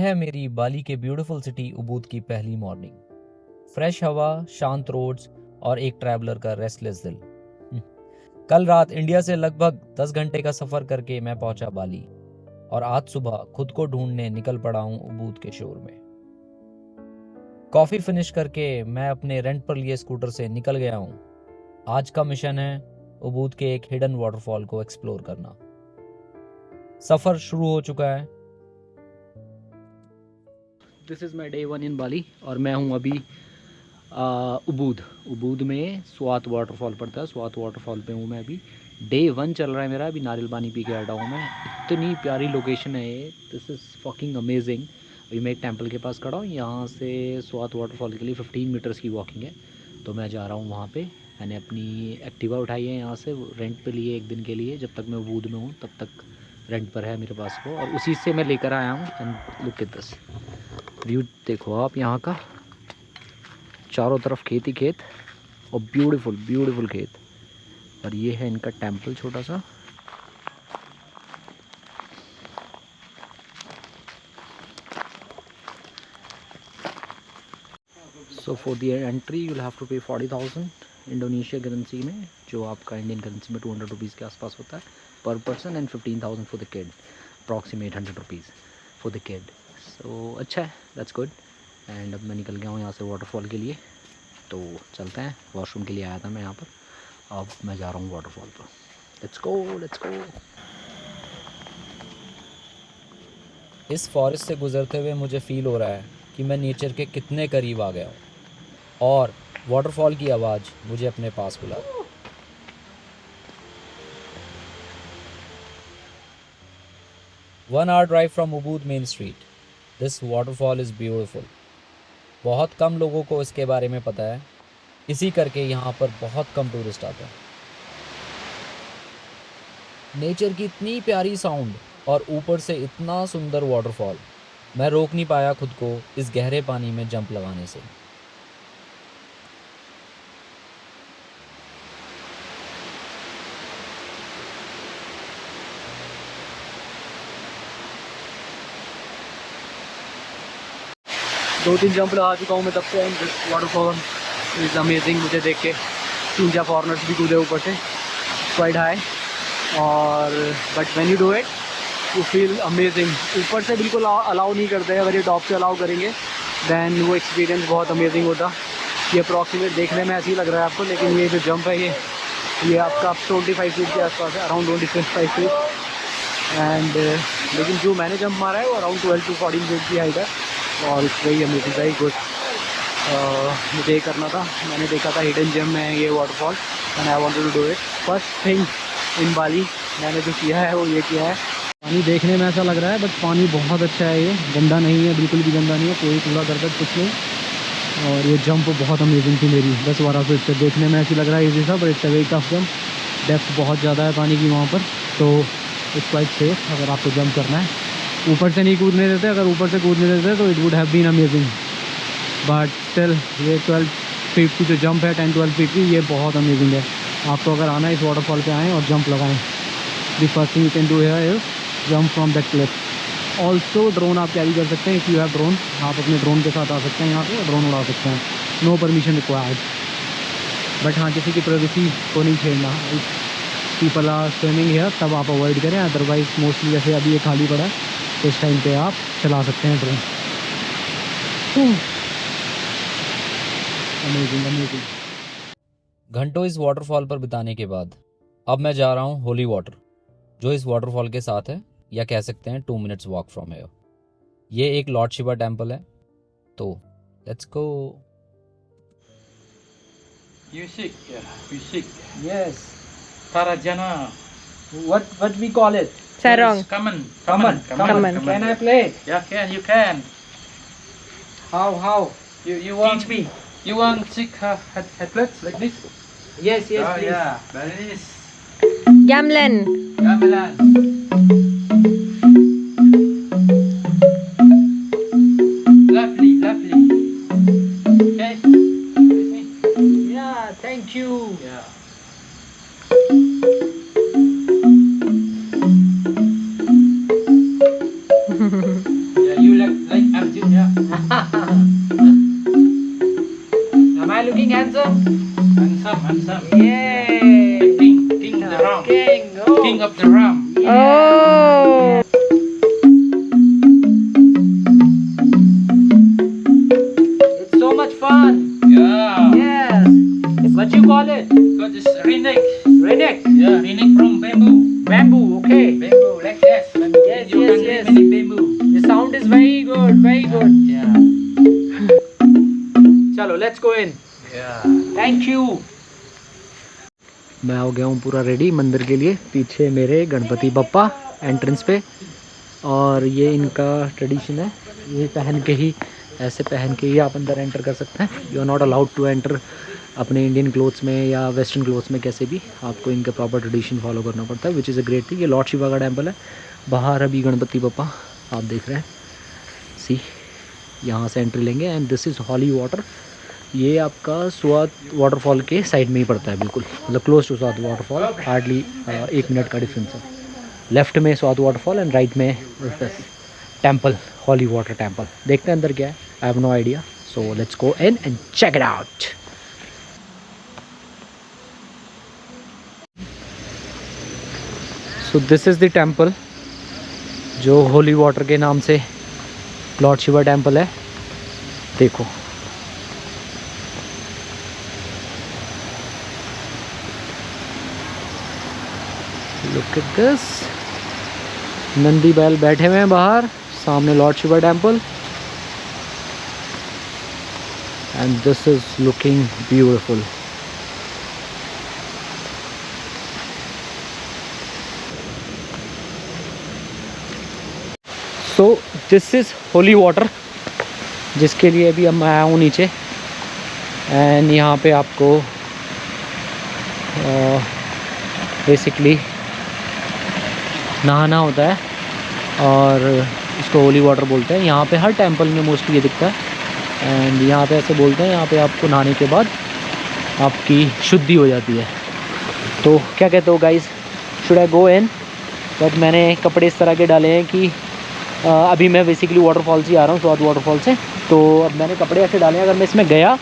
है मेरी बाली के ब्यूटीफुल सिटी उबूद की पहली मॉर्निंग। फ्रेश हवा, शांत रोड्स और एक ट्रैवलर का रेस्टलेस दिल। कल रात इंडिया से लगभग 10 घंटे का सफर करके मैं पहुंचा बाली और आज सुबह खुद को ढूंढने निकल पड़ा हूं उबूद के शोर में। कॉफी फिनिश करके मैं अपने रेंट पर लिए स्कूटर से निकल गया हूं। आज का मिशन है उबूद के एक हिडन वाटरफॉल को एक्सप्लोर करना। सफर शुरू हो चुका है। दिस इज़ माई डे 1 इन बाली और मैं हूँ अभी उबूद में स्वात वाटरफॉल पड़ता है। स्वात वाटरफॉल पे हूँ मैं अभी। डे 1 चल रहा है मेरा। अभी नारियल पानी पी के हटा हूँ मैं। इतनी प्यारी लोकेशन है ये। This is fucking amazing. अभी मैं एक टेंपल के पास खड़ा हूँ। यहाँ से स्वात वाटरफॉल के लिए 15 मीटर्स की वॉकिंग है, तो मैं जा रहा हूँ वहाँ पे। मैंने अपनी एक्टिवा उठाई है यहाँ से, रेंट पे लिए एक दिन के लिए। जब तक मैं उबूद में हूँ तब तक रेंट पर है मेरे पास वो, और उसी से मैं लेकर आया हूँ। And look at this view, देखो आप यहाँ का, चारों तरफ खेत ही खेत और ब्यूटीफुल ब्यूटीफुल खेत। और ये है इनका टेंपल छोटा सा। So for the entry you will have to pay 40,000 Indonesia currency में, जो आपका इंडियन करेंसी में 200 रुपीज़ के आसपास होता है पर person, and 15,000 for the kid, approximate 100 rupees for the kid. So अच्छा है, दैट्स गुड। एंड अब मैं निकल गया हूँ यहाँ से वाटरफॉल के लिए, तो चलते हैं। वॉशरूम के लिए आया था मैं यहाँ पर, अब मैं जा रहा हूँ वाटरफॉल पर। Let's go let's go. इस फॉरेस्ट से गुजरते हुए मुझे फील हो रहा है कि मैं नेचर के कितने करीब आ गया हूँ और वाटरफॉल की आवाज़ मुझे अपने पास बुला रही है। 1 hour drive from Ubud main street. This waterfall is beautiful. बहुत कम लोगों को इसके बारे में पता है, इसी करके यहाँ पर बहुत कम टूरिस्ट आते हैं। नेचर की इतनी प्यारी साउंड और ऊपर से इतना सुंदर वाटरफॉल, मैं रोक नहीं पाया खुद को इस गहरे पानी में जंप लगाने से। दो तीन जंप लगा चुका हूँ मैं तब से। And this waterfall is amazing. मुझे देख के 3-4 फॉरनर्स भी कूदे ऊपर से, क्वाइट हाई। और but when you do it you feel amazing. ऊपर से बिल्कुल अलाउ नहीं करते, अगर ये टॉप से अलाउ करेंगे दैन वो एक्सपीरियंस बहुत अमेजिंग होता। ये अप्रॉक्सीमेट देखने में ऐसे ही लग रहा है आपको, लेकिन ये जो जंप है ये आपका 25 फीट के आसपास है, अराउंड 25 फीट। एंड लेकिन जो मैंने जंप मारा है वो अराउंड 12 to 14 फीट की हाइट है, और it's very amazing, very good. मुझे ये करना था। मैंने देखा था हिडन जेम में ये waterfall, and I wanted to do it. First thing in Bali मैंने जो किया है वो ये किया है। पानी देखने में ऐसा लग रहा है, बट पानी बहुत अच्छा है। ये गंदा नहीं है, बिल्कुल भी गंदा नहीं है, कोई कूड़ा करकट कुछ नहीं। और ये जंप बहुत अमेजिंग थी मेरी। 10-12 फीट से देखने में ऐसी लग रहा है इजी सा, but it's a very tough jump. Depth बहुत ज़्यादा है पानी की वहाँ पर, तो इट्स क्वाइट सेफ अगर आपको जंप करना है। ऊपर से नहीं कूदने देते, अगर ऊपर से कूदने देते तो it would have been amazing, but still ये 12 फीट की जो जंप है, 10-12 फीट की, ये बहुत अमेजिंग है। आपको अगर आना है इस वाटरफॉल पे आएँ और जंप लगाएं। The first thing you can do here is jump from that Cliff. Also drone आप कैरी कर सकते हैं, इफ़ यू हैव ड्रोन। आप अपने ड्रोन के साथ आ सकते हैं यहाँ पे, ड्रोन उड़ा सकते हैं, नो परमिशन रिक्वायर्ड। बट हाँ, किसी की प्राइवेसी को नहीं छेड़ना। पीपल आर स्विमिंग हियर तब आप अवॉइड करें, अदरवाइज मोस्टली जैसे अभी ये खाली पड़ा है, तो इस टाइम पे आप चला सकते हैं ड्रोन। Amazing amazing. घंटों इस वाटरफॉल पर बिताने के बाद अब मैं जा रहा हूँ होली वाटर, जो इस वाटरफॉल के साथ है, या कह सकते हैं 2 minutes वॉक फ्रॉम हियर। ये एक लॉर्ड शिवा टेम्पल है, तो let's go. Music, yeah, music. Yes. Tarajana. What we call it? Sarong. Yes, Kaman. Kaman. Can I play? Yeah, you can. How? You want? Teach me. You want six headlets like this? Yes, Oh, please. yeah, very nice. Gamlen. Gamelan. Lovely. Okay. With me? Yeah, thank you. Yeah. Yeah, you like Am I looking handsome? Handsome, handsome. Yay! King of the rum. King, oh. King of the rum. Oh. It's so much fun. Yeah. Yes. What you call it? Got this Rinek. Redneck. Yeah, Rinek from bamboo. Bamboo. Okay. Bamboo, like this. Bamboo. Yes, You yes, can yes. make many bamboo. The sound is very good. Very good. Yeah. Chalo, let's go in. Yeah. Thank you. मैं हो गया हूँ पूरा ready मंदिर के लिए। पीछे मेरे गणपति बप्पा एंट्रेंस पे, और ये इनका ट्रेडिशन है, ये पहन के ही, ऐसे पहन के ही आप अंदर एंटर कर सकते हैं। You are not allowed to enter अपने इंडियन क्लोथ्स में या वेस्टर्न क्लोथ्स में, कैसे भी आपको इनका प्रॉपर ट्रेडिशन फॉलो करना पड़ता है, which is a great thing. ये लॉर्ड शिवा का टेम्पल है। बाहर अभी गणपति बप्पा आप देख रहे हैं, सी यहाँ से एंट्री लेंगे। And this is holy water. ये आपका स्वाद वाटरफॉल के साइड में ही पड़ता है, बिल्कुल मतलब close to Suwat waterfall, hardly 1 minute का डिफरेंस है। लेफ्ट में स्वाद वाटरफॉल एंड राइट में टेम्पल, हॉली वाटर टेम्पल। देखते हैं अंदर क्या है, I have no idea, so let's go in and check it out. So this is the temple जो होली वाटर के नाम से लॉर्ड शिवा टेम्पल है। देखो लुक एट दिस, नंदी बैल बैठे हुए हैं बाहर, सामने Lord Shiva temple, and this is looking beautiful. So this is holy water, जिसके लिए अभी अब मैं आया हूँ नीचे। एंड यहाँ पे आपको बेसिकली नहाना होता है, और इसको होली वाटर बोलते हैं। यहाँ पे हर टेंपल में मोस्टली ये दिखता है। एंड यहाँ पे ऐसे बोलते हैं, यहाँ पे आपको नहाने के बाद आपकी शुद्धि हो जाती है। तो क्या कहते हो guys, should I go in? But मैंने कपड़े इस तरह के डाले हैं कि अभी मैं बेसिकली वाटरफॉल से ही आ रहा हूँ, स्वाद वाटरफॉल से। तो अब मैंने कपड़े ऐसे डाले हैं, अगर मैं इसमें गया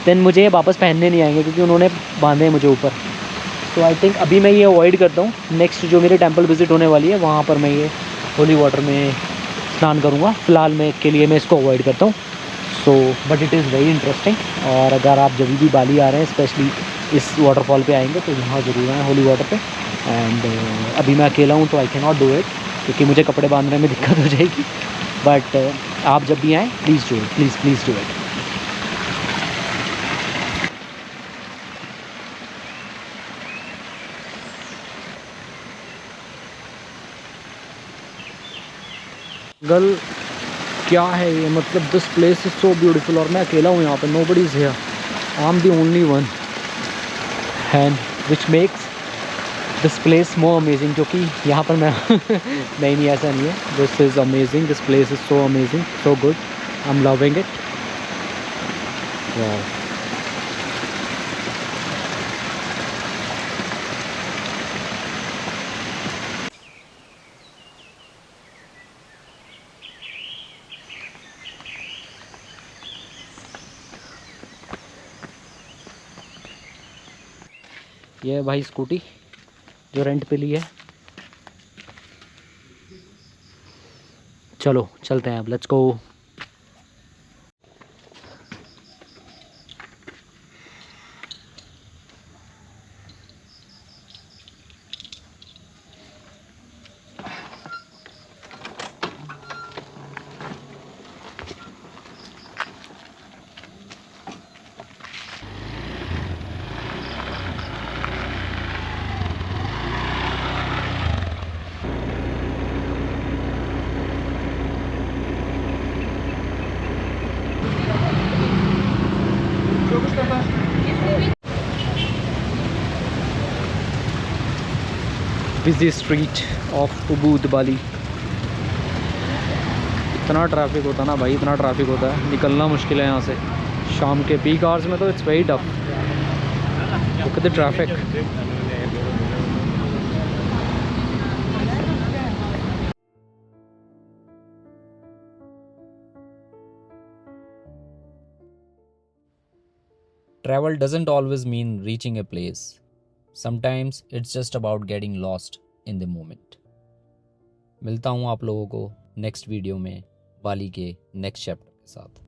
देन मुझे वापस पहनने नहीं आएंगे, क्योंकि उन्होंने बांधे हैं मुझे ऊपर। तो आई थिंक अभी मैं ये अवॉइड करता हूँ। नेक्स्ट जो मेरे टेंपल विज़िट होने वाली है, वहाँ पर मैं ये होली वाटर में स्नान करूँगा। फ़िलहाल मैं के लिए मैं इसको अवॉइड करता हूँ। So but it is very interesting. और अगर आप जब भी बाली आ रहे हैं, स्पेशली इस वाटरफॉल पे आएंगे, तो यहाँ ज़रूर आएँ होली वाटर पे। एंड अभी मैं अकेला हूँ, तो I can not do it, क्योंकि मुझे कपड़े बांधने में दिक्कत हो जाएगी। बट आप जब भी आएँ, please do it, please do it. गल क्या है ये, मतलब this place is so beautiful. और मैं अकेला हूँ यहाँ पे, nobody is here, I am the only one, and which makes this place more amazing. क्योंकि यहाँ पर मैं नहीं ऐसा नहीं है। This is amazing, this place is so amazing, so good, I am loving it. ये है भाई स्कूटी जो रेंट पे ली है। चलो चलते हैं अब, let's go. Busy street of Ubud Bali. इतना ट्रैफिक होता ना भाई, इतना ट्रैफिक होता है, निकलना मुश्किल है यहाँ से। शाम के पीक आवर्स में तो it's very tough. Look at the traffic. Travel doesn't always mean reaching a place. Sometimes it's just about getting lost in the moment. मिलता हूँ आप लोगों को नेक्स्ट वीडियो में बाली के नेक्स्ट चैप्टर के साथ.